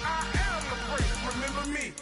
I am the break, remember me.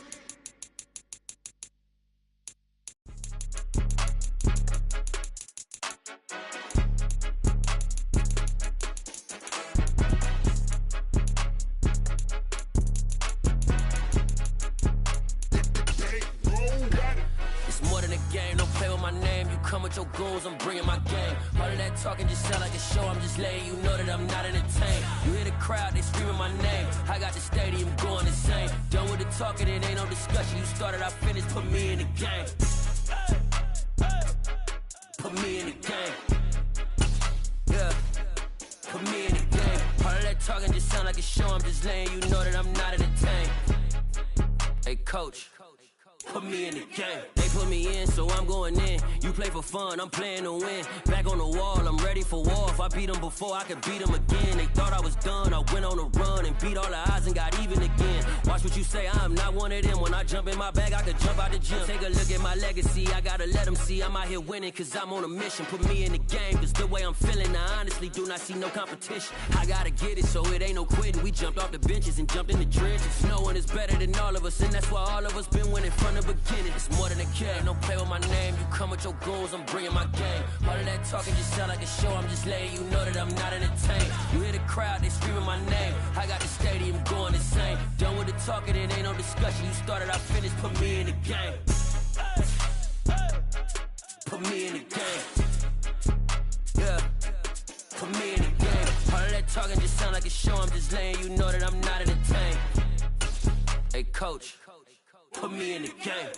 Come with your goons, I'm bringing my game. All of that talking just sound like a show. I'm just letting you know that I'm not entertained. You hear the crowd, they screaming my name. I got the stadium going insane. Done with the talking, it ain't no discussion. You started, I finished, put me in the game. Put me in the game. Yeah, put me in the game. All of that talking just sound like a show. I'm just letting you know that I'm not entertained. Hey, coach. Put me in the game. They put me in, so I'm going in. You play for fun, I'm playing to win. Back on the wall, I'm ready for war. If I beat them before, I could beat them again. They thought I was done, I went on a run and beat all the odds and got even again. Watch what you say, I'm not one of them. When I jump in my bag, I could jump out the gym. Take a look at my legacy, I gotta let them see I'm out here winning, cause I'm on a mission. Put me in the game, cause the way I'm feeling, I honestly do not see no competition. I gotta get it, so it ain't no quitting. We jumped off the benches and jumped in the trenches. No one is better than all of us, and that's why all of us been winning from the beginning. It's more than a game, don't play with my name. You come with your goons, I'm bringing my game. All of that talking just sound like a show. I'm just letting you know that I'm not entertained. You hear the crowd, they screaming my name. I got the stadium going insane. Done with the talking, it ain't no discussion. You started, I finished, put me in the game. Put me in the game. Yeah, put me in the game. All of that talking just sound like a show. I'm just letting you know that I'm not entertained. Hey, coach. Put me in the game.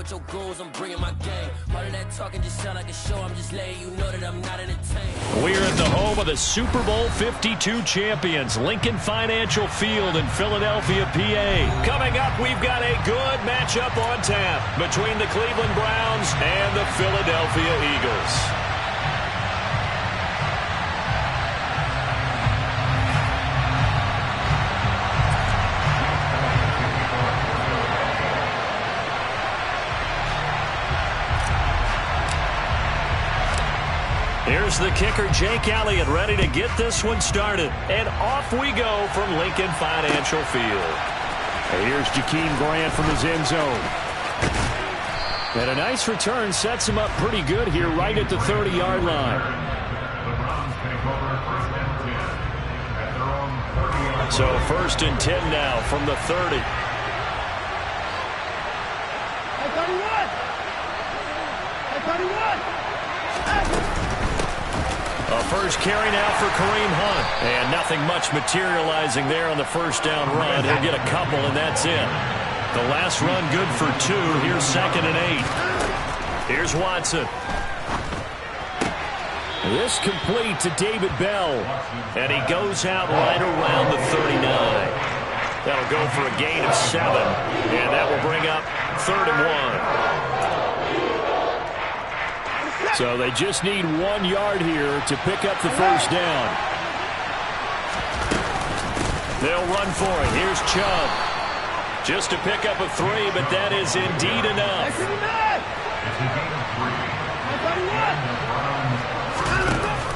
Your goals, I'm bringing my game. All of that talking just sound like a show. I'm just letting you know that I'm not entertained. We're at the home of the Super Bowl 52 champions, Lincoln Financial Field in Philadelphia, PA. Coming up, we've got a good matchup on tap between the Cleveland Browns and the Philadelphia Eagles. Here's the kicker, Jake Elliott, ready to get this one started. And off we go from Lincoln Financial Field. And here's Jakeem Grant from his end zone. And a nice return sets him up pretty good here right at the 30-yard line. So 1st and 10 now from the 30. A first carry now for Kareem Hunt. And nothing much materializing there on the first down run. He'll get a couple, and that's it. The last run good for 2. Here's 2nd and 8. Here's Watson. This complete to David Bell. And he goes out right around the 39. That'll go for a gain of 7. And that will bring up 3rd and 1. So they just need 1 yard here to pick up the first down. They'll run for it. Here's Chubb. Just to pick up a 3, but that is indeed enough.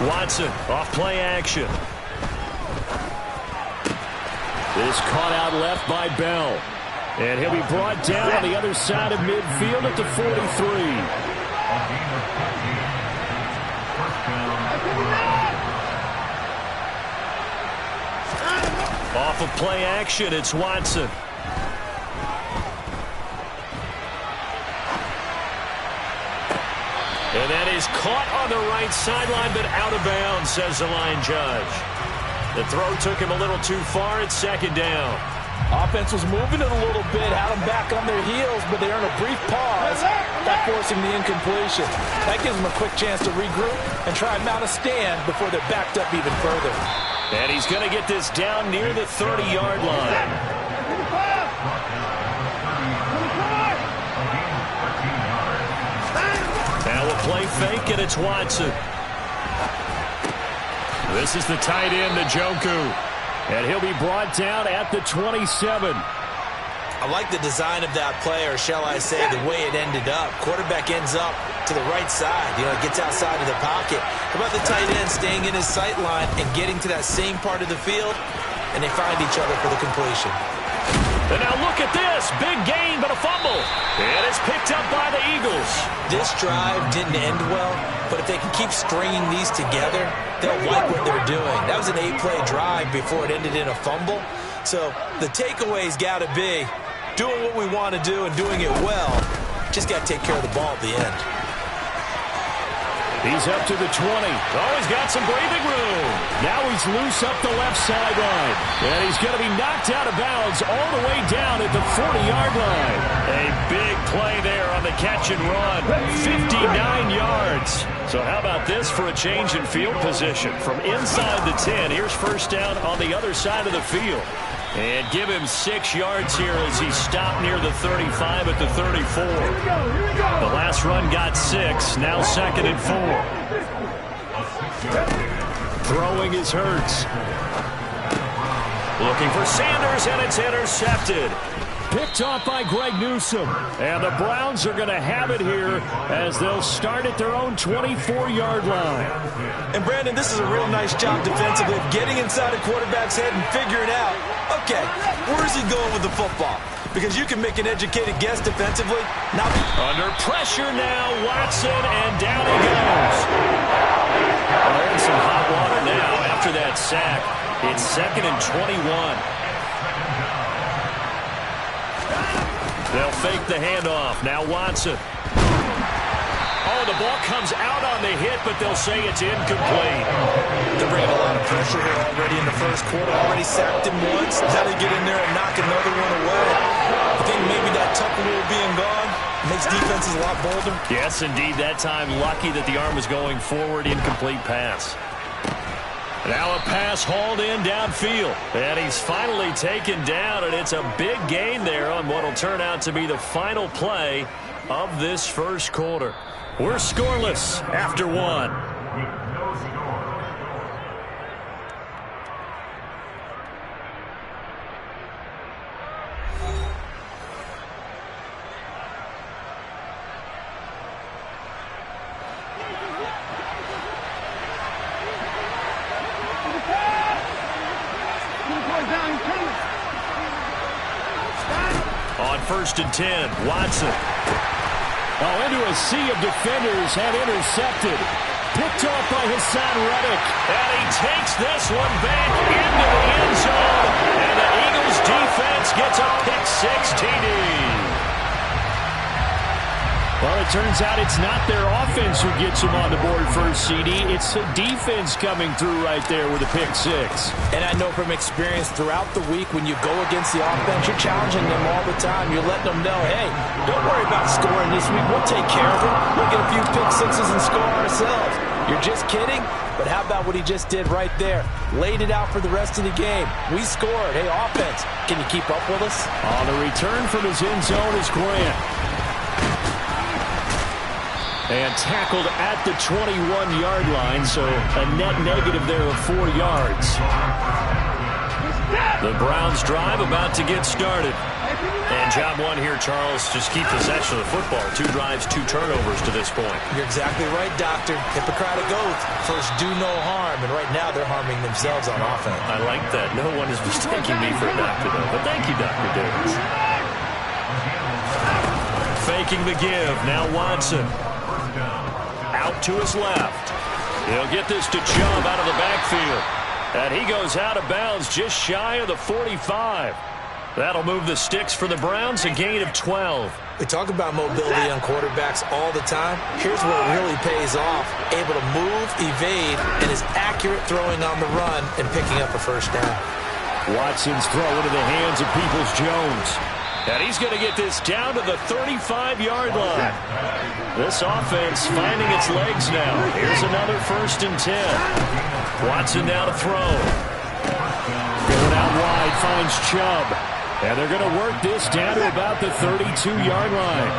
Watson off play action. Is caught out left by Bell. And he'll be brought down on the other side of midfield at the 43. Off of play action, it's Watson. And that is caught on the right sideline, but out of bounds, says the line judge. The throw took him a little too far. It's 2nd down. Offense was moving it a little bit, had them back on their heels, but they earned a brief pause by forcing the incompletion. That gives them a quick chance to regroup and try and mount a stand before they're backed up even further. And he's going to get this down near the 30-yard line. Now a play fake, and it's Watson. This is the tight end, Njoku. And he'll be brought down at the 27. I like the design of that play, or shall I say the way it ended up. Quarterback ends up to the right side. Gets outside of the pocket. How about the tight end staying in his sight line and getting to that same part of the field, and they find each other for the completion. And now look at this. Big gain, but a fumble. And it's picked up by the Eagles. This drive didn't end well, but if they can keep stringing these together, they'll like what they're doing. That was an 8-play drive before it ended in a fumble. So the takeaway's got to be doing what we want to do and doing it well. Just got to take care of the ball at the end. He's up to the 20. Oh, he's got some breathing room. Now he's loose up the left sideline. And he's going to be knocked out of bounds all the way down at the 40-yard line. A big play there on the catch and run. 59 yards. So how about this for a change in field position? From inside the 10, here's first down on the other side of the field. And give him 6 yards here as he stopped near the 35 at the 34. The last run got 6. Now 2nd and 4. Throwing is Hurts. Looking for Sanders, and it's intercepted. Picked off by Greg Newsome. And the Browns are going to have it here as they'll start at their own 24-yard line. And, Brandon, this is a real nice job defensively of getting inside a quarterback's head and figuring out, okay, where's he going with the football? Because you can make an educated guess defensively. Under pressure now, Watson, and down he goes. Well, they're in some hot water now after that sack. It's 2nd and 21. They'll fake the handoff. Now Watson. Oh, the ball comes out on the hit, but they'll say it's incomplete. They're bringing a lot of pressure here already in the first quarter. Already sacked him once. Now they get in there and knock another one away. I think maybe that tuck rule being gone makes defenses a lot bolder. Yes, indeed. That time, lucky that the arm was going forward. Incomplete pass. Now a pass hauled in downfield. And he's finally taken down, and it's a big gain there on what will turn out to be the final play of this first quarter. We're scoreless after 1. On 1st and 10, Watson. Oh, into a sea of defenders and intercepted. Picked off by Hassan Reddick. And he takes this one back into the end zone. And the Eagles defense gets a pick-6 TD. Well, it turns out it's not their offense who gets him on the board first, CD. It's the defense coming through right there with a pick-6. And I know from experience throughout the week when you go against the offense, you're challenging them all the time. You're letting them know, hey, don't worry about scoring this week. We'll take care of it. We'll get a few pick-6s and score ourselves. You're just kidding? But how about what he just did right there? Laid it out for the rest of the game. We scored. Hey, offense, can you keep up with us? On the return from his end zone is Grant. And tackled at the 21-yard line, so a net negative there of 4 yards. The Browns drive about to get started. And job one here, Charles, just keep possession of the football. 2 drives, 2 turnovers to this point. You're exactly right, Doctor. Hippocratic oath. First, do no harm. And right now, they're harming themselves on offense. I like that. No one is mistaking me for a doctor, though. But thank you, Dr. Davis. Faking the give. Now Watson. Out to his left. He'll get this to Chubb out of the backfield. And he goes out of bounds just shy of the 45. That'll move the sticks for the Browns, a gain of 12. We talk about mobility on quarterbacks all the time. Here's where it really pays off. Able to move, evade, and is accurate throwing on the run and picking up a first down. Watson's throw into the hands of Peoples-Jones. And he's going to get this down to the 35-yard line. This offense finding its legs now. Here's another 1st and 10. Watson now to throw. Going out wide, finds Chubb. And they're going to work this down to about the 32-yard line.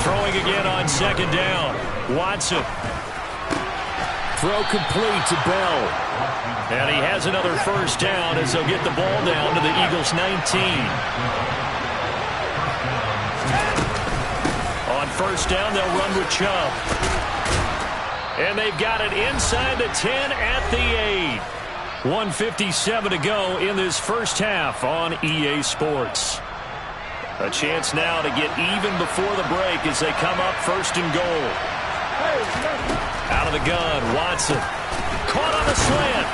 Throwing again on second down. Watson. Throw complete to Bell. And he has another first down as they'll get the ball down to the Eagles' 19. On first down, they'll run with Chubb. And they've got it inside the 10 at the 8. 1:57 to go in this first half on EA Sports. A chance now to get even before the break as they come up first and goal. Out of the gun, Watson. Caught on the slant.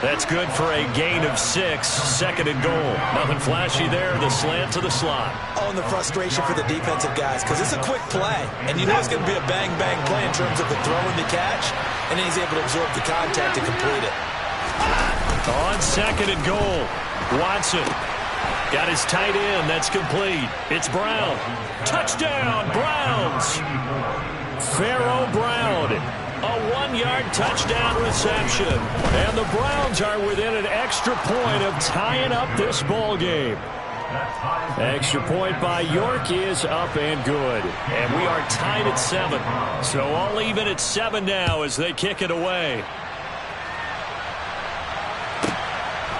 That's good for a gain of 6. Second and goal. Nothing flashy there. The slant to the slot. Oh, and the frustration for the defensive guys because it's a quick play. And you know it's going to be a bang-bang play in terms of the throw and the catch. And then he's able to absorb the contact to complete it. On second and goal, Watson. Got his tight end. That's complete. It's Brown. Touchdown, Browns. Pharaoh Brown. A 1-yard touchdown reception. And the Browns are within an extra point of tying up this ball game. Extra point by York is up and good. And we are tied at 7. So all even at 7 now as they kick it away.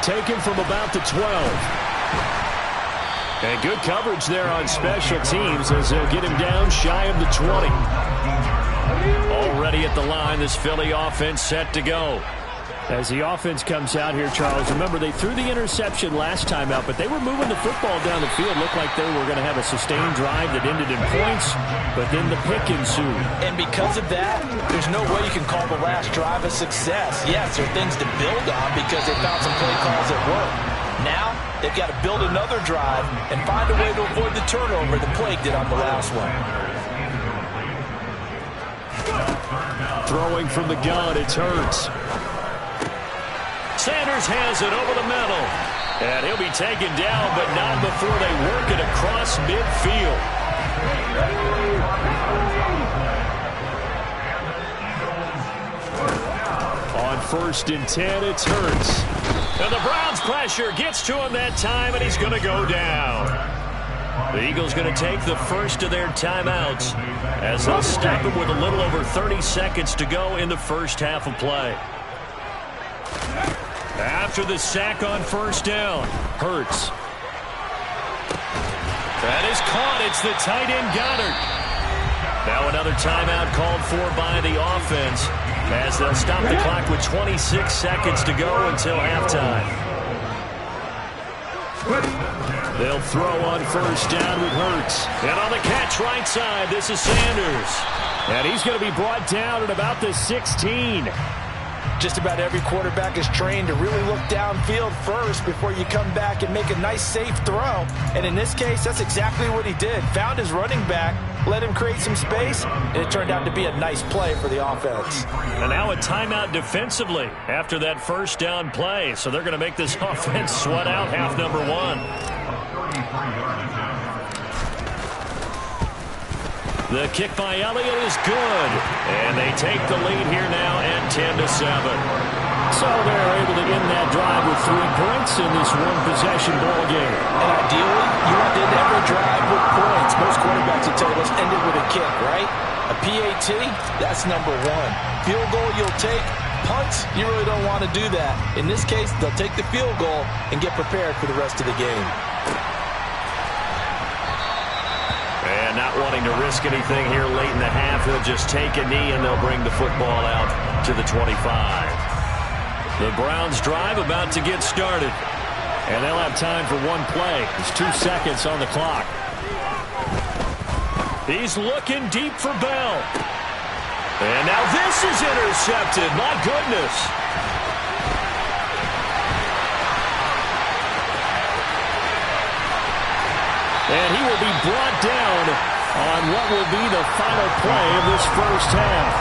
Taken from about the 12. And good coverage there on special teams as they'll get him down shy of the 20. Already at the line, this Philly offense set to go. As the offense comes out here, Charles, remember they threw the interception last time out, but they were moving the football down the field. Looked like they were going to have a sustained drive that ended in points, but then the pick ensued. And because of that, there's no way you can call the last drive a success. Yes, there are things to build on because they found some play calls that work. Now, they've got to build another drive and find a way to avoid the turnover the Plague did on the last one. Throwing from the gun, it's Hurts. Sanders has it over the middle. And he'll be taken down, but not before they work it across midfield. On first and 10, it's Hurts. And the Browns pressure gets to him that time, and he's going to go down. The Eagles going to take the first of their timeouts as they'll stop him with a little over 30 seconds to go in the first half of play. After the sack on first down, Hurts. That is caught. It's the tight end Goddard. Now another timeout called for by the offense as they'll stop the clock with 26 seconds to go until halftime. They'll throw on first down with Hurts. And on the catch right side, this is Sanders. And he's going to be brought down at about the 16. Just about every quarterback is trained to really look downfield first before you come back and make a nice, safe throw. And in this case, that's exactly what he did. Found his running back, let him create some space, and it turned out to be a nice play for the offense. And now a timeout defensively after that first down play. So they're going to make this offense sweat out half number 1. The kick by Elliott is good. And they take the lead here now at 10-7. So they're able to end that drive with 3 points in this one-possession ball game. And ideally, you want to end every drive with points. Most quarterbacks will tell you, let's end it with a kick, right? A PAT, that's number 1. Field goal you'll take. Punts, you really don't want to do that. In this case, they'll take the field goal and get prepared for the rest of the game. And not wanting to risk anything here late in the half, they'll just take a knee and they'll bring the football out to the 25. The Browns drive about to get started. And they'll have time for one play. There's 2 seconds on the clock. He's looking deep for Bell. And now this is intercepted. My goodness. And he will be brought down on what will be the final play of this first half.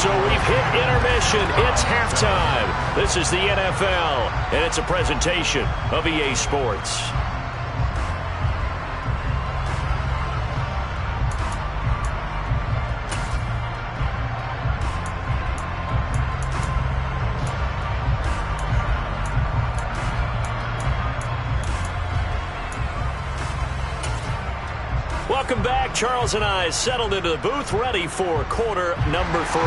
So we've hit intermission. It's halftime. This is the NFL, and it's a presentation of EA Sports. Charles and I settled into the booth, ready for quarter number 3.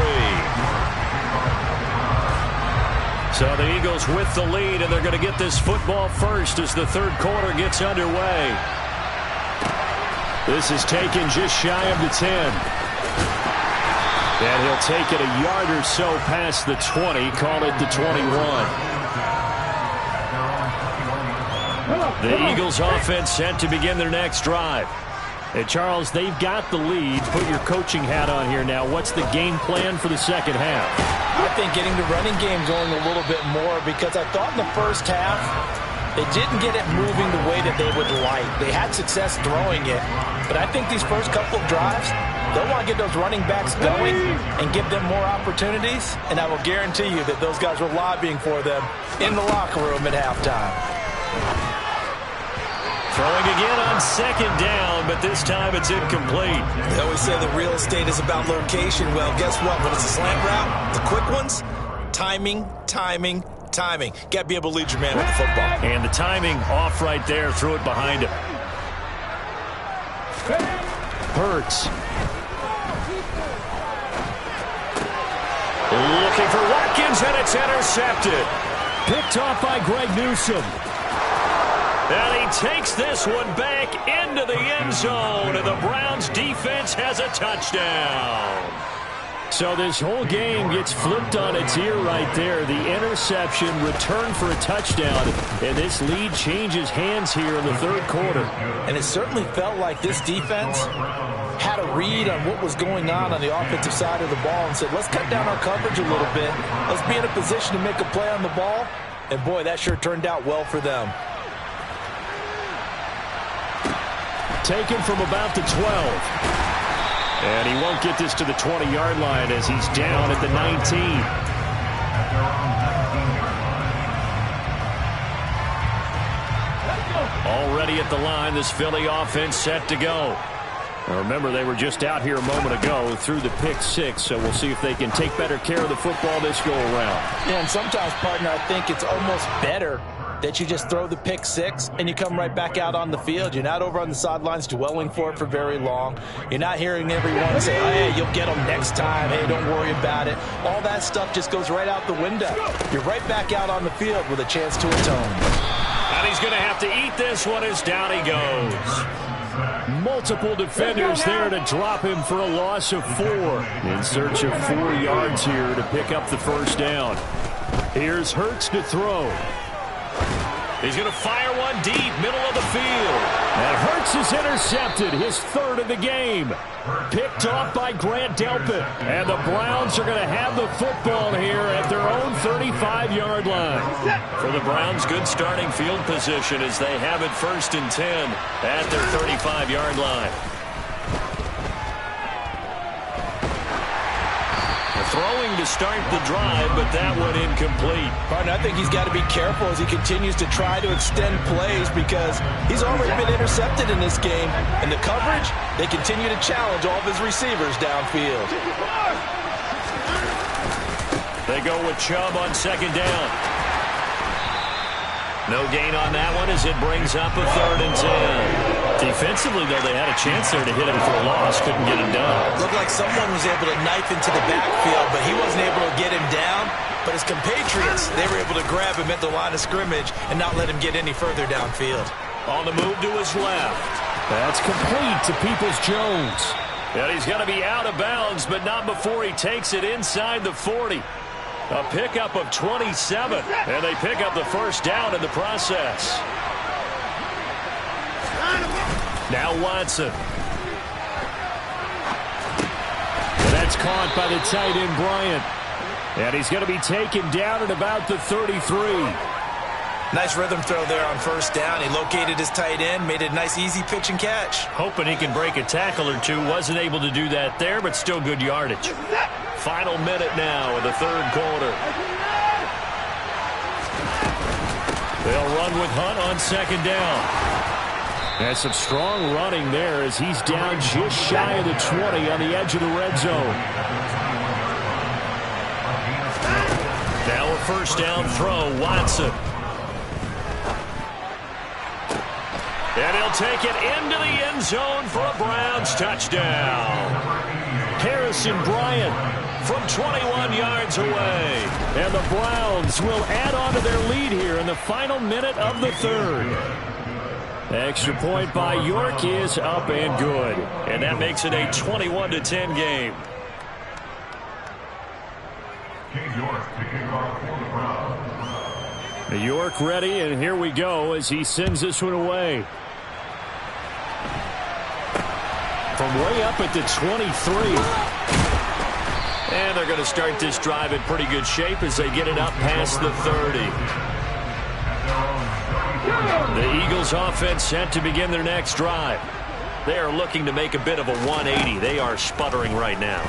So the Eagles with the lead, and they're going to get this football first as the third quarter gets underway. This is taken just shy of the 10. And he'll take it a yard or so past the 20, call it the 21. The Eagles offense set to begin their next drive. And Charles, they've got the lead. Put your coaching hat on here now. What's the game plan for the second half? I think getting the running game going a little bit more, because I thought in the first half they didn't get it moving the way that they would like. They had success throwing it, but I think these first couple of drives, they'll want to get those running backs going and give them more opportunities, and I will guarantee you that those guys were lobbying for them in the locker room at halftime. Throwing again on second down, but this time it's incomplete. They always say the real estate is about location. Well, guess what? When it's a slant route, the quick ones, timing, timing, timing. Got to be able to lead your man with the football. And the timing off right there. Threw it behind him. Hurts. Looking for Watkins, and it's intercepted. Picked off by Greg Newsome. And he takes this one back into the end zone, and the Browns defense has a touchdown. So this whole game gets flipped on its ear right there. The interception, return for a touchdown, and this lead changes hands here in the third quarter. And it certainly felt like this defense had a read on what was going on the offensive side of the ball and said, let's cut down our coverage a little bit. Let's be in a position to make a play on the ball. And, boy, that sure turned out well for them. Taken from about the 12. And he won't get this to the 20-yard line as he's down at the 19. Already at the line, this Philly offense set to go. Now remember, they were just out here a moment ago through the pick 6, so we'll see if they can take better care of the football this go-around. Yeah, and sometimes, partner, I think it's almost better that you just throw the pick 6 and you come right back out on the field. You're not over on the sidelines dwelling for it for very long. You're not hearing everyone say, oh, hey, you'll get them next time. Hey, don't worry about it. All that stuff just goes right out the window. You're right back out on the field with a chance to atone. And he's going to have to eat this one as down he goes. Multiple defenders there to drop him for a loss of 4. In search of 4 yards here to pick up the first down. Here's Hurts to throw. He's going to fire one deep, middle of the field. And Hurts is intercepted, his 3rd of the game. Picked off by Grant Delpit. And the Browns are going to have the football here at their own 35-yard line. For the Browns, good starting field position as they have it 1st and 10 at their 35-yard line. Throwing to start the drive, but that one incomplete. Partner, I think he's got to be careful as he continues to try to extend plays because he's already been intercepted in this game. And the coverage, they continue to challenge all of his receivers downfield. They go with Chubb on 2nd down. No gain on that one as it brings up a 3rd and 10. Defensively, though, they had a chance there to hit him for a loss. Couldn't get him done. Looked like someone was able to knife into the backfield, but he wasn't able to get him down. But his compatriots, they were able to grab him at the line of scrimmage and not let him get any further downfield. On the move to his left. That's complete to Peoples-Jones. And he's going to be out of bounds, but not before he takes it inside the 40. A pickup of 27, and they pick up the first down in the process. Now Watson. And that's caught by the tight end, Bryant. And he's going to be taken down at about the 33. Nice rhythm throw there on 1st down. He located his tight end, made it a nice, easy pitch and catch. Hoping he can break a tackle or two. Wasn't able to do that there, but still good yardage. Final minute now of the 3rd quarter. They'll run with Hunt on 2nd down. And some strong running there as he's down just shy of the 20 on the edge of the red zone. Now a 1st down throw, Watson. And he'll take it into the end zone for a Browns touchdown. Harrison Bryant from 21 yards away. And the Browns will add on to their lead here in the final minute of the third. Extra point by York is up and good. And that makes it a 21-10 game. York ready, and here we go as he sends this one away. From way up at the 23. And they're going to start this drive in pretty good shape as they get it up past the 30. The Eagles offense set to begin their next drive. They are looking to make a bit of a 180. They are sputtering right now.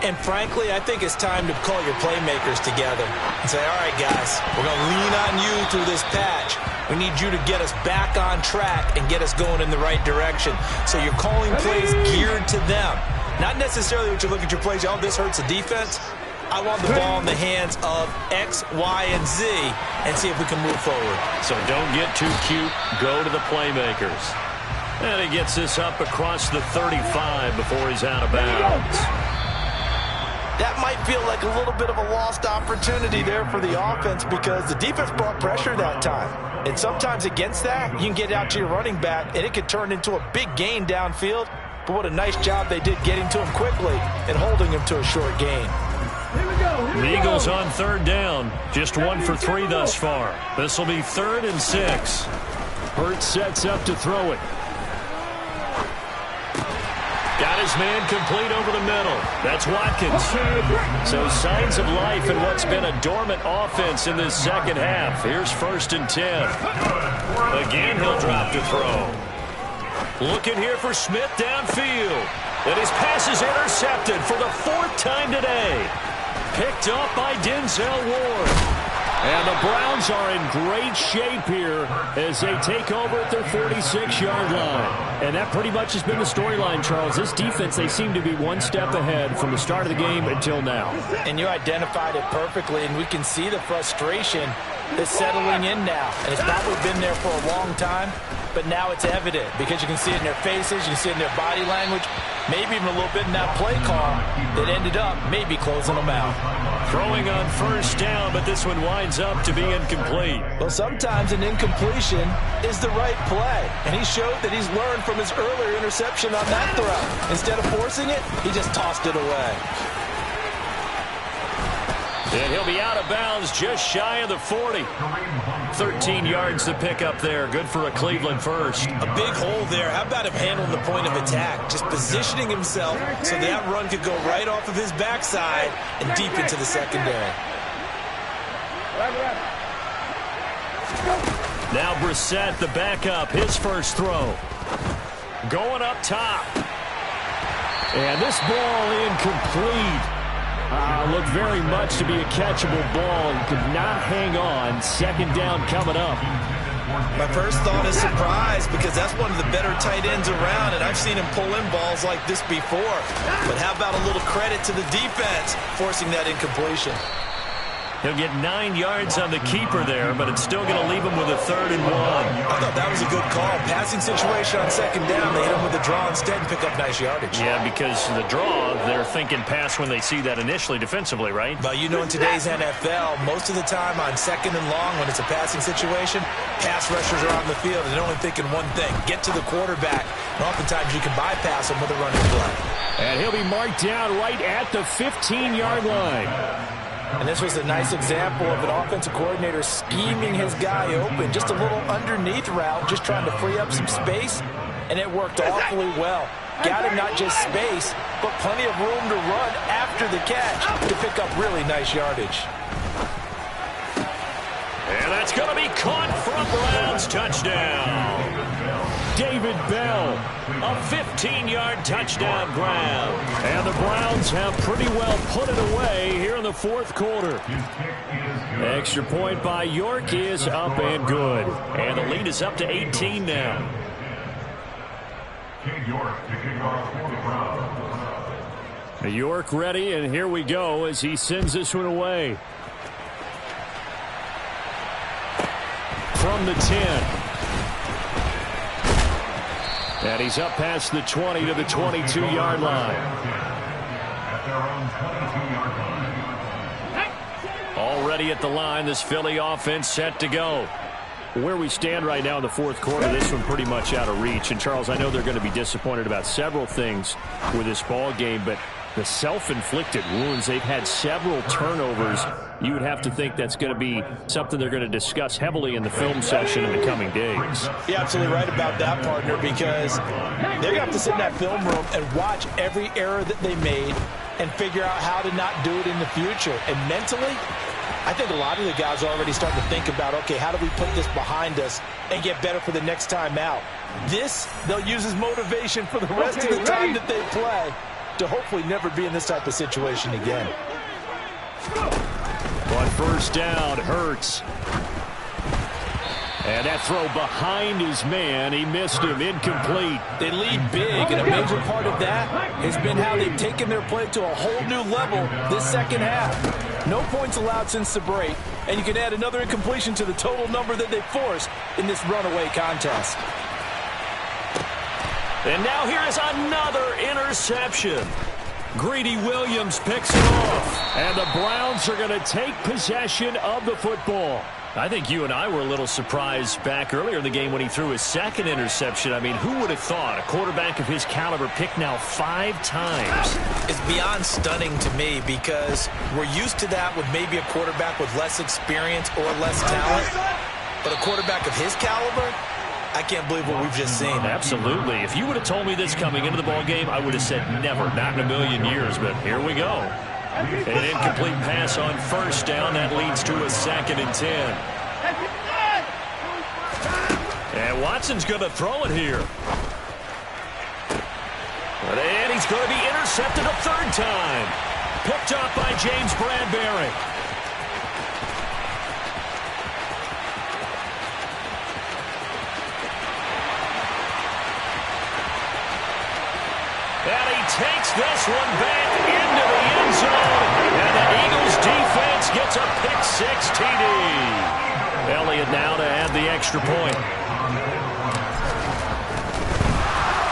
And frankly, I think it's time to call your playmakers together and say, all right, guys, we're going to lean on you through this patch. We need you to get us back on track and get us going in the right direction. So you're calling plays geared to them. Not necessarily what you look at your plays, oh, this hurts the defense. I want the ball in the hands of X, Y, and Z and see if we can move forward. So don't get too cute. Go to the playmakers. And he gets this up across the 35 before he's out of bounds. That might feel like a little bit of a lost opportunity there for the offense because the defense brought pressure that time. And sometimes against that, you can get out to your running back, and it could turn into a big gain downfield. But what a nice job they did getting to him quickly and holding him to a short gain. The Eagles on third down. Just 1 for 3 thus far. This will be 3rd and 6. Hurts sets up to throw it. Got his man complete over the middle. That's Watkins. So signs of life in what's been a dormant offense in this second half. Here's 1st and 10. Again, he'll drop to throw. Looking here for Smith downfield. And his pass is intercepted for the 4th time today. Picked up by Denzel Ward. And the Browns are in great shape here as they take over at their 46-yard line. And that pretty much has been the storyline, Charles. This defense, they seem to be one step ahead from the start of the game until now. And you identified it perfectly, and we can see the frustration that's settling in now. And it's probably been there for a long time, but now it's evident because you can see it in their faces, you can see it in their body language, maybe even a little bit in that play call that ended up maybe closing them out. Throwing on 1st down, but this one winds up to be incomplete. Well, sometimes an incompletion is the right play, and he showed that he's learned from his earlier interception on that throw. Instead of forcing it, he just tossed it away. And he'll be out of bounds just shy of the 40. 13 yards to pick up there. Good for a Cleveland first. A big hole there. How about him handling the point of attack? Just positioning himself so that run could go right off of his backside and deep into the secondary. Now Brissett, the backup, his first throw. Going up top. And this ball incomplete. Looked very much to be a catchable ball and could not hang on. 2nd down coming up. My first thought is surprise because that's one of the better tight ends around, and I've seen him pull in balls like this before. But how about a little credit to the defense forcing that incompletion? He'll get 9 yards on the keeper there, but it's still going to leave him with a 3rd and 1. I thought that was a good call. Passing situation on 2nd down. They hit him with the draw instead and pick up nice yardage. Yeah, because the draw, they're thinking pass when they see that initially defensively, right? But you know, in today's NFL, most of the time on 2nd and long, when it's a passing situation, pass rushers are on the field and they're only thinking one thing, get to the quarterback. And oftentimes you can bypass him with a running play. And he'll be marked down right at the 15-yard line. And this was a nice example of an offensive coordinator scheming his guy open. Just a little underneath route, just trying to free up some space, and it worked awfully well. Got him not just space, but plenty of room to run after the catch to pick up really nice yardage. And that's going to be caught for a Browns touchdown. David Bell, a 15-yard touchdown grab. And the Browns have pretty well put it away here in the 4th quarter. Extra point by York is up and good. And the lead is up to 18 now. York ready, and here we go as he sends this one away. From the 10. And he's up past the 20 to the 22-yard line. Already at the line, this Philly offense set to go. Where we stand right now in the fourth quarter, this one pretty much out of reach. And, Charles, I know they're going to be disappointed about several things with this ball game, but the self-inflicted wounds, they've had several turnovers. You would have to think that's going to be something they're going to discuss heavily in the film session in the coming days. You're absolutely right about that, partner, because they're going to have to sit in that film room and watch every error that they made and figure out how to not do it in the future. And mentally, I think a lot of the guys are already starting to think about, okay, how do we put this behind us and get better for the next time out? This, they'll use as motivation for the rest of the time that they play to hopefully never be in this type of situation again. On first down, Hurts. And that throw behind his man, he missed him, incomplete. They lead big, and a major part of that has been how they've taken their play to a whole new level this second half. No points allowed since the break, and you can add another incompletion to the total number that they forced in this runaway contest. And now here is another interception. Greedy Williams picks it off. And the Browns are going to take possession of the football. I think you and I were a little surprised back earlier in the game when he threw his second interception. I mean, who would have thought a quarterback of his caliber picked now 5 times? It's beyond stunning to me because we're used to that with maybe a quarterback with less experience or less talent. But a quarterback of his caliber, I can't believe what we've just seen. Absolutely. If you would have told me this coming into the ball game, I would have said never, not in a million years. But here we go. An incomplete pass on first down. That leads to a 2nd and 10. And Watson's going to throw it here. And he's going to be intercepted a 3rd time. Picked up by James Bradbury. And he takes this one back into the end zone. And the Eagles defense gets a pick-6 TD. Elliott now to add the extra point.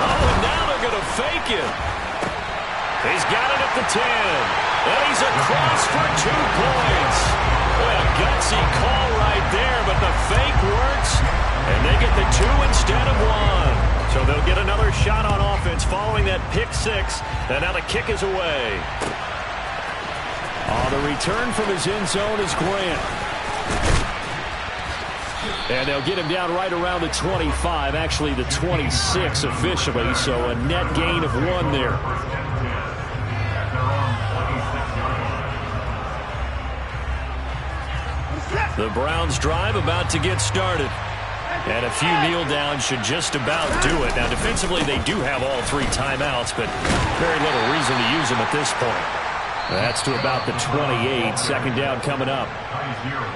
Oh, and now they're going to fake it. He's got it at the 10. And he's across for 2 points. Boy, a gutsy call right there, but the fake works. And they get the 2 instead of 1. So they'll get another shot on offense following that pick-6. And now the kick is away. The return from his end zone is Grant. And they'll get him down right around the 25, actually the 26 officially. So a net gain of 1 there. The Browns drive about to get started. And a few kneel downs should just about do it. Now, defensively, they do have all 3 timeouts, but very little reason to use them at this point. That's to about the 28. 2nd down coming up.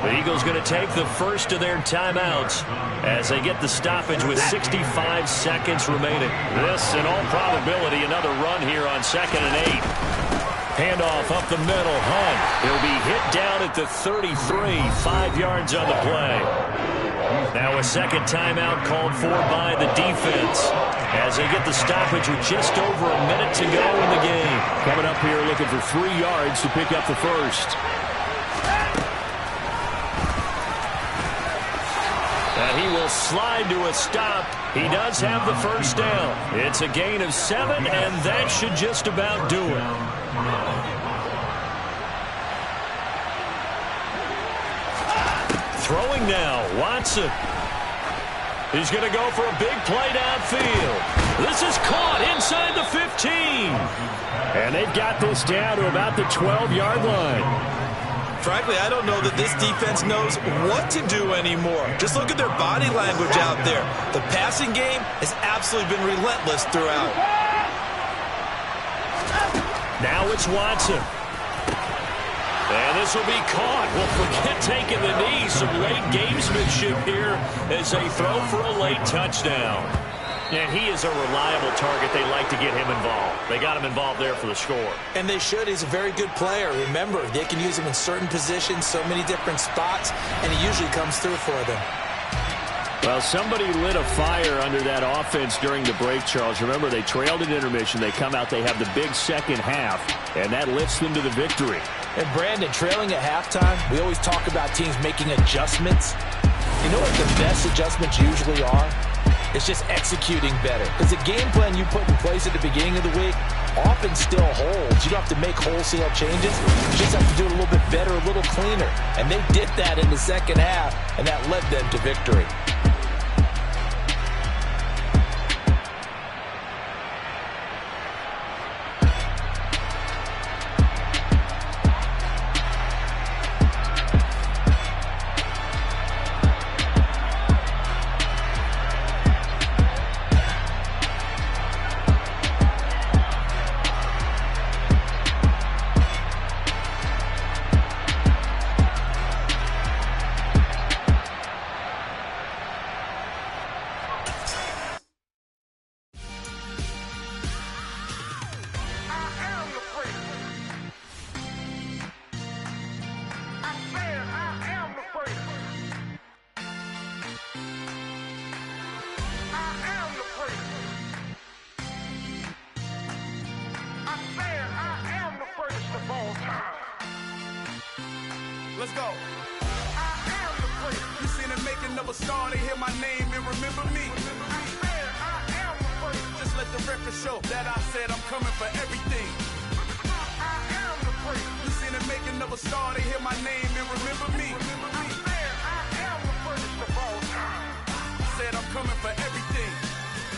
The Eagles going to take the first of their timeouts as they get the stoppage with 65 seconds remaining. This, in all probability, another run here on 2nd and 8. Handoff up the middle. Hunt. He'll be hit down at the 33. 5 yards on the play. Now a 2nd timeout called for by the defense as they get the stoppage with just over a minute to go in the game. Coming up here looking for 3 yards to pick up the first. And he will slide to a stop. He does have the first down. It's a gain of 7, and that should just about do it. Throwing now, Watson. He's going to go for a big play downfield. This is caught inside the 15. And they've got this down to about the 12-yard line. Frankly, I don't know that this defense knows what to do anymore. Just look at their body language out there. The passing game has absolutely been relentless throughout. Now it's Watson. And this will be caught. Well, forget taking the knee. Some late gamesmanship here as they throw for a late touchdown. And he is a reliable target. They like to get him involved. They got him involved there for the score. And they should. He's a very good player. Remember, they can use him in certain positions, so many different spots, and he usually comes through for them. Well, somebody lit a fire under that offense during the break, Charles. Remember, they trailed at intermission. They come out, they have the big second half, and that lifts them to the victory. And Brandon, trailing at halftime, we always talk about teams making adjustments. You know what the best adjustments usually are? It's just executing better. Because the game plan you put in place at the beginning of the week often still holds. You don't have to make wholesale changes. You just have to do it a little bit better, a little cleaner. And they did that in the second half, and that led them to victory. Let's go. I am the great. You seen it making of a star, they hear my name and remember me. I am the great. Just let the record show that I said I'm coming for everything. I am the great. You seen it making of a star, they hear my name and remember me. I am the greatest of all time. Said I'm coming for everything.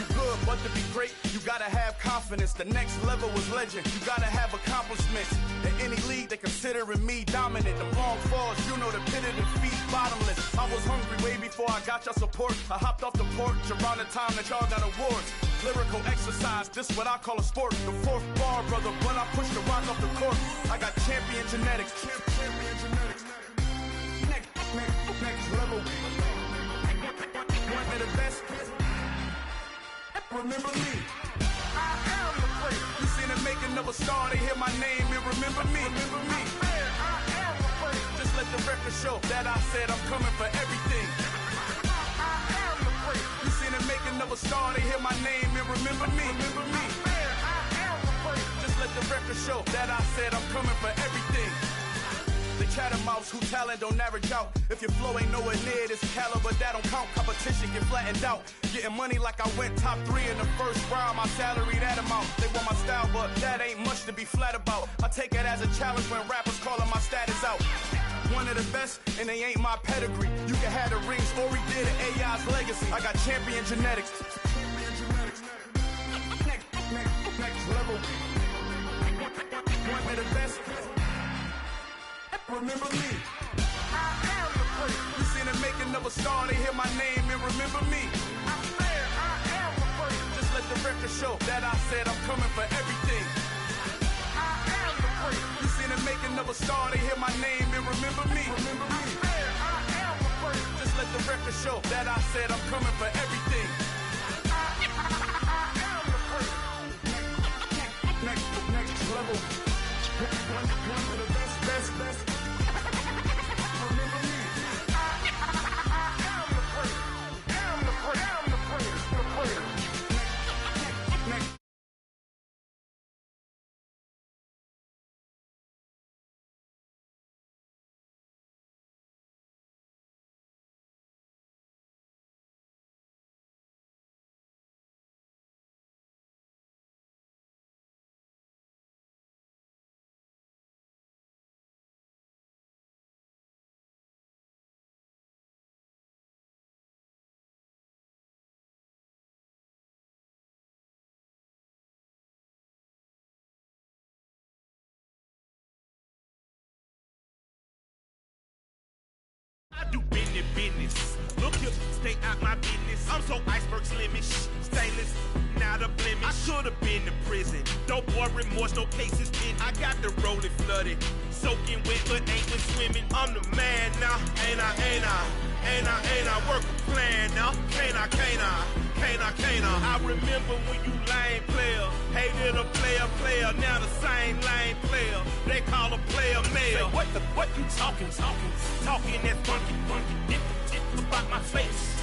You good, but to be great, you gotta have confidence. The next level was legend. You gotta have accomplishments. In any league, they considering me dominant. The long falls, you know the pit of defeat, bottomless. I was hungry way before I got your support. I hopped off the porch around the time that y'all got awards. Lyrical exercise, this what I call a sport. The fourth bar, brother, when I push the rock off the court. I got champion genetics. Champion genetics. Next level. One of the best. Remember me. I am the great. You seen the making of a star, they hear my name and remember me. I am the great. Just let the record show that I said I'm coming for everything. I am the great. You seen the making of a star, they hear my name and remember me. I am the great. Just let the record show that I said I'm coming for everything. The chattermouths who talent don't average out. If your flow ain't nowhere near this caliber, that don't count. Competition get flattened out. Getting money like I went top 3 in the first round. My salary that amount. They want my style, but that ain't much to be flat about. I take it as a challenge when rappers calling my status out. One of the best, and they ain't my pedigree. You can have the rings, Ori did it, AI's legacy. I got champion genetics. Next level. One of the best. Remember me. I am the great. You seen the making of a star, they hear my name and remember me. I am the great. Just let the record show that I said I'm coming for everything. I am the great. You seen the making of a star, they hear my name and remember me. I am the great. Just let the record show that I said I'm coming for everything. I am the great. Next level. One of the best. I do business. Look here, stay out my business. I'm so iceberg slimish, stainless, not a blemish. I should have been to prison. Dope boy remorse, no cases pinned. I got the rolling flooded, soaking wet, but ain't been swimming. I'm the man now, ain't I? Work a plan now, can't I? I remember when you lame player, hated a player, now the same lame player. They call a player male. Say, what you talking that funky, dip about my face.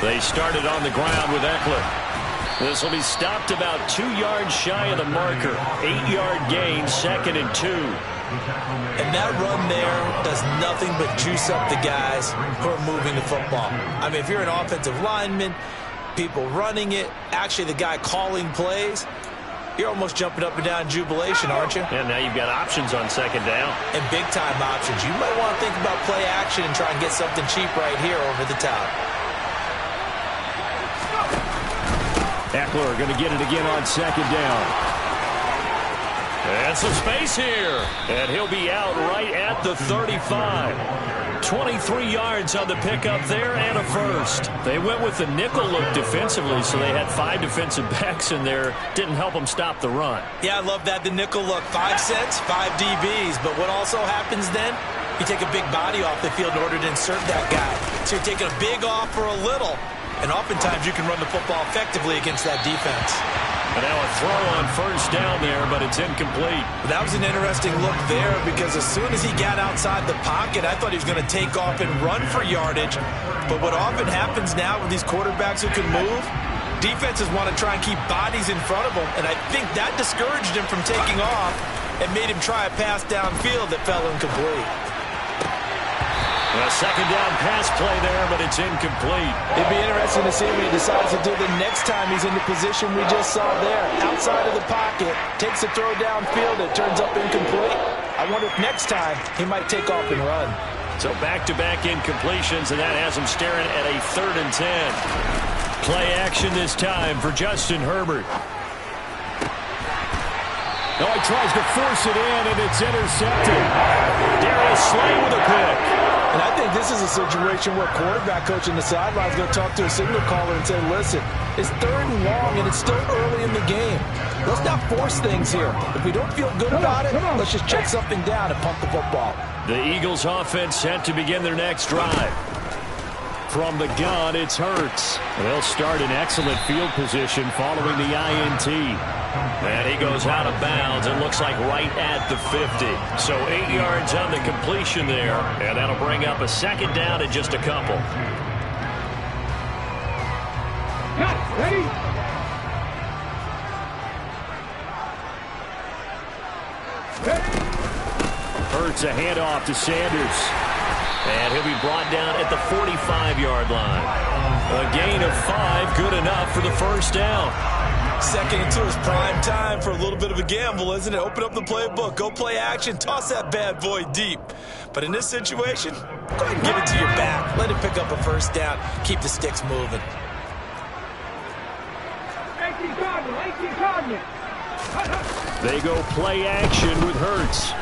They started on the ground with Eckler. This will be stopped about 2 yards shy of the marker. 8-yard gain, 2nd and 2. And that run there does nothing but juice up the guys who are moving the football. I mean, if you're an offensive lineman, people running it, actually the guy calling plays, you're almost jumping up and down in jubilation, aren't you? And now you've got options on 2nd down. And big-time options. You might want to think about play action and try and get something cheap right here over the top. Eckler going to get it again on 2nd down. And some space here. And he'll be out right at the 35. 23 yards on the pickup there and a first. They went with the nickel look defensively, so they had 5 defensive backs in there. Didn't help them stop the run. Yeah, I love that, the nickel look. 5 sets, 5 DBs. But what also happens then, you take a big body off the field in order to insert that guy. So you're taking a big off for a little. And oftentimes you can run the football effectively against that defense. And now a throw on 1st down there, but it's incomplete. That was an interesting look there because as soon as he got outside the pocket, I thought he was going to take off and run for yardage. But what often happens now with these quarterbacks who can move, defenses want to try and keep bodies in front of them. And I think that discouraged him from taking off and made him try a pass downfield that fell incomplete. A 2nd down pass play there, but it's incomplete. It'd be interesting to see what he decides to do the next time he's in the position we just saw there. Outside of the pocket, takes a throw downfield, it turns up incomplete. I wonder if next time he might take off and run. So back-to-back incompletions, and that has him staring at a 3rd and 10. Play action this time for Justin Herbert. No, he tries to force it in, and it's intercepted. Darius Slay with a pick. And I think this is a situation where quarterback coach on the sideline is going to talk to a signal caller and say, listen, it's 3rd and long, and it's still early in the game. Let's not force things here. If we don't feel good about it, let's just check something down and pump the football. The Eagles offense set to begin their next drive. From the gun, it's Hurts. They'll start in excellent field position following the INT. And he goes out of bounds. It looks like right at the 50. So 8 yards on the completion there. And that'll bring up a 2nd down and just a couple. Ready? Hurts a handoff to Sanders. And he'll be brought down at the 45-yard line. A gain of 5, good enough for the 1st down. 2nd and 2 is prime time for a little bit of a gamble, isn't it? Open up the playbook, go play action, toss that bad boy deep. But in this situation, go ahead and get it to your back. Let it pick up a 1st down. Keep the sticks moving. 18 Cardinal. They go play action with Hurts.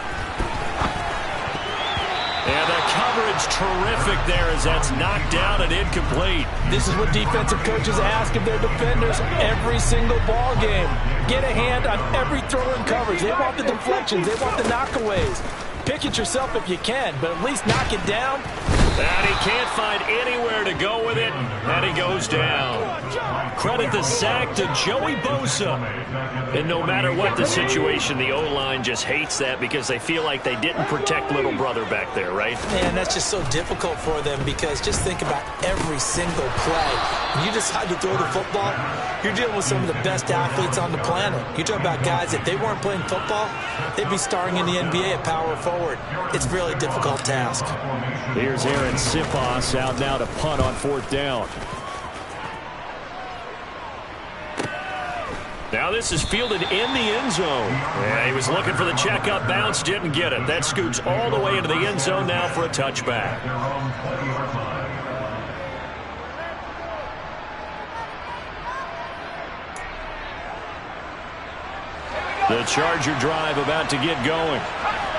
And the coverage terrific there as that's knocked down and incomplete. This is what defensive coaches ask of their defenders every single ball game. Get a hand on every throw in coverage. They want the deflections. They want the knockaways. Pick it yourself if you can, but at least knock it down. And he can't find anywhere to go with it, and he goes down. Credit the sack to Joey Bosa. And no matter what the situation, the O-line just hates that because they feel like they didn't protect little brother back there, right? Man, that's just so difficult for them because just think about every single play. When you decide to throw the football, you're dealing with some of the best athletes on the planet. You talk about guys, if they weren't playing football, they'd be starring in the NBA at power forward. It's a really difficult task. Here's Aaron Sipos out now to punt on 4th down. Now this is fielded in the end zone. Yeah, he was looking for the checkup bounce, didn't get it. That scoots all the way into the end zone now for a touchback. The Charger drive about to get going.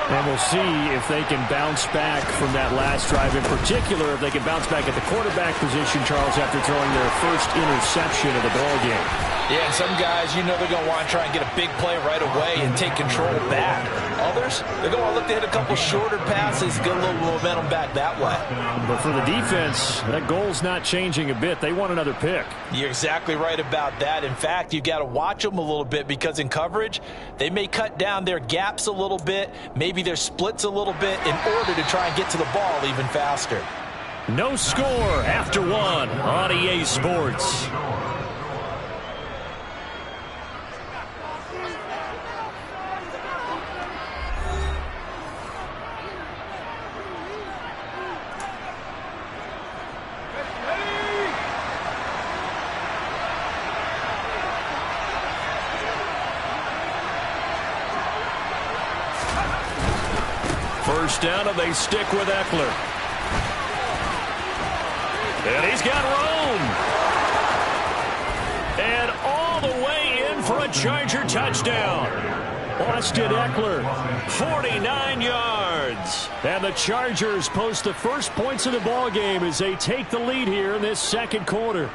And we'll see if they can bounce back from that last drive. In particular, if they can bounce back at the quarterback position, Charles, after throwing their first interception of the ballgame. Yeah, and some guys, you know they're going to want to try and get a big play right away and take control back. Others, they're going to look to hit a couple shorter passes, get a little momentum back that way. But for the defense, that goal's not changing a bit. They want another pick. You're exactly right about that. In fact, you got to watch them a little bit because in coverage, they may cut down their gaps a little bit, maybe their splits a little bit in order to try and get to the ball even faster. No score after one on EA Sports. First down, and they stick with Eckler. And he's got room. And all the way in for a Charger touchdown. Austin Eckler, 49 yards. And the Chargers post the first points of the ball game as they take the lead here in this second quarter.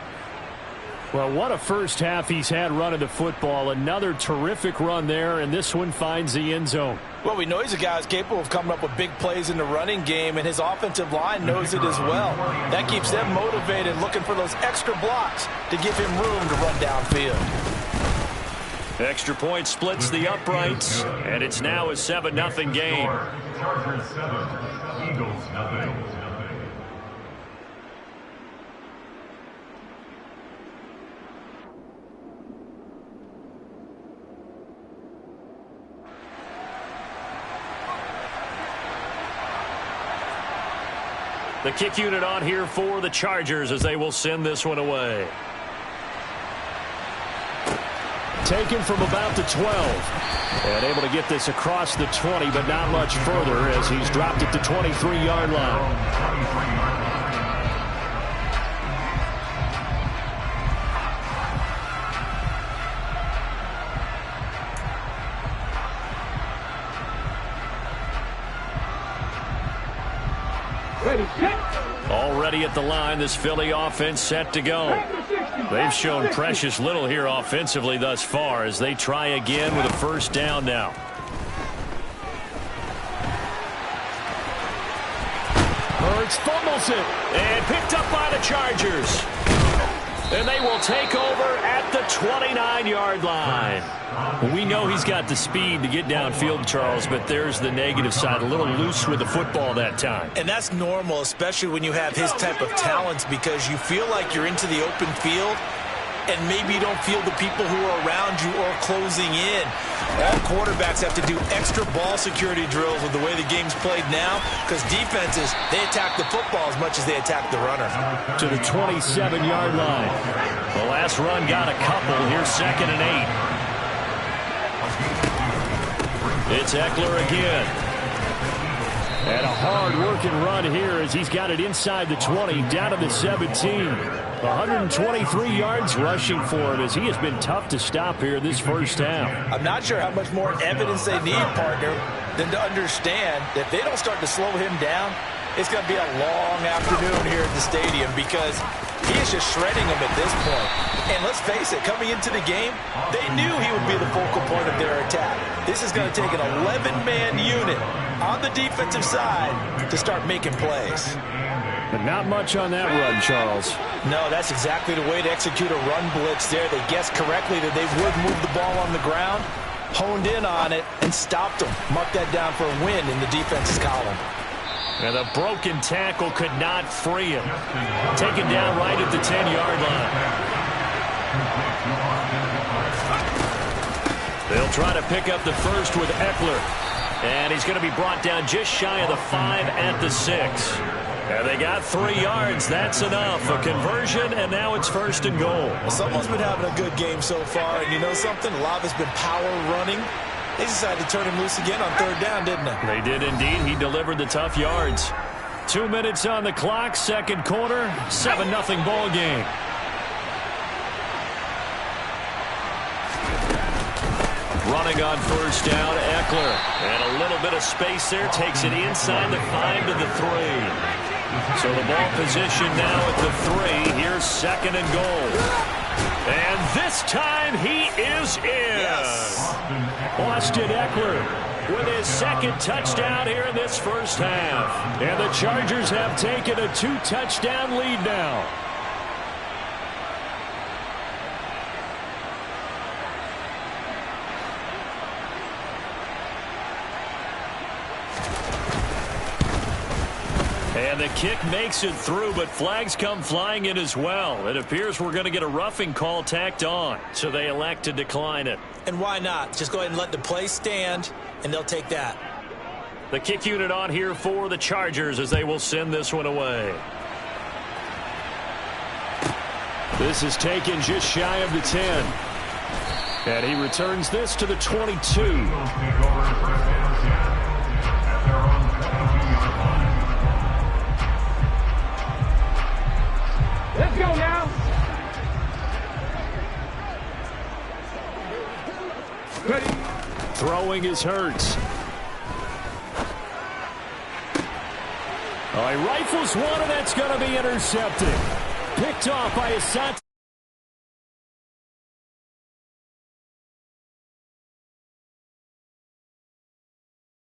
Well, what a first half he's had running the football. Another terrific run there, and this one finds the end zone. Well, we know he's a guy who's capable of coming up with big plays in the running game, and his offensive line knows it as well. That keeps them motivated, looking for those extra blocks to give him room to run downfield. Extra point splits the uprights, and it's now a 7-0 game. Chargers 7, Eagles 0. The kick unit on here for the Chargers as they will send this one away. Taken from about the 12. And able to get this across the 20, but not much further as he's dropped it to 23-yard line. Already at the line, this Philly offense set to go. They've shown precious little here offensively thus far as they try again with a first down now. Hurts fumbles it and picked up by the Chargers. And they will take over at the 29-yard line. We know he's got the speed to get downfield, Charles, but there's the negative side. A little loose with the football that time. And that's normal, especially when you have his type of talents, because you feel like you're into the open field and maybe you don't feel the people who are around you or closing in. All quarterbacks have to do extra ball security drills with the way the game's played now, because defenses, they attack the football as much as they attack the runner. To the 27-yard line. The last run got a couple. Here's 2nd and 8. It's Eckler again. And a hard-working run here as he's got it inside the 20, down to the 17. 123 yards rushing for him as he has been tough to stop here this first half. I'm not sure how much more evidence they need, partner, than to understand that if they don't start to slow him down, it's going to be a long afternoon here at the stadium, because he is just shredding them at this point. And let's face it, coming into the game, they knew he would be the focal point of their attack. This is going to take an 11-man unit on the defensive side to start making plays. But not much on that run, Charles. No, that's exactly the way to execute a run blitz there. They guessed correctly that they would move the ball on the ground, honed in on it, and stopped them. Mark that down for a win in the defense's column. And a broken tackle could not free him. Taken down right at the 10-yard line. They'll try to pick up the first with Eckler. And he's going to be brought down just shy of the 5 at the 6. And they got 3 yards. That's enough. A conversion, and now it's 1st and goal. Well, someone's been having a good game so far, and you know something? A lot of it's been power running. They decided to turn him loose again on 3rd down, didn't they? They did indeed. He delivered the tough yards. 2 minutes on the clock, second quarter, 7-0 ball game. Running on first down, Eckler. And a little bit of space there, takes it inside the 5 to the 3. So the ball position now at the 3. Here's 2nd and goal. And this time he is in. Yes. Austin Eckler with his 2nd touchdown here in this first half. And the Chargers have taken a 2-touchdown lead now. And the kick makes it through, but flags come flying in as well. It appears we're going to get a roughing call tacked on, so they elect to decline it. And why not? Just go ahead and let the play stand, and they'll take that. The kick unit on here for the Chargers as they will send this one away. This is taken just shy of the 10. And he returns this to the 22. Let's go now. Ready. Throwing is Hurts. Oh, he rifles one, and that's going to be intercepted. Picked off by Asante.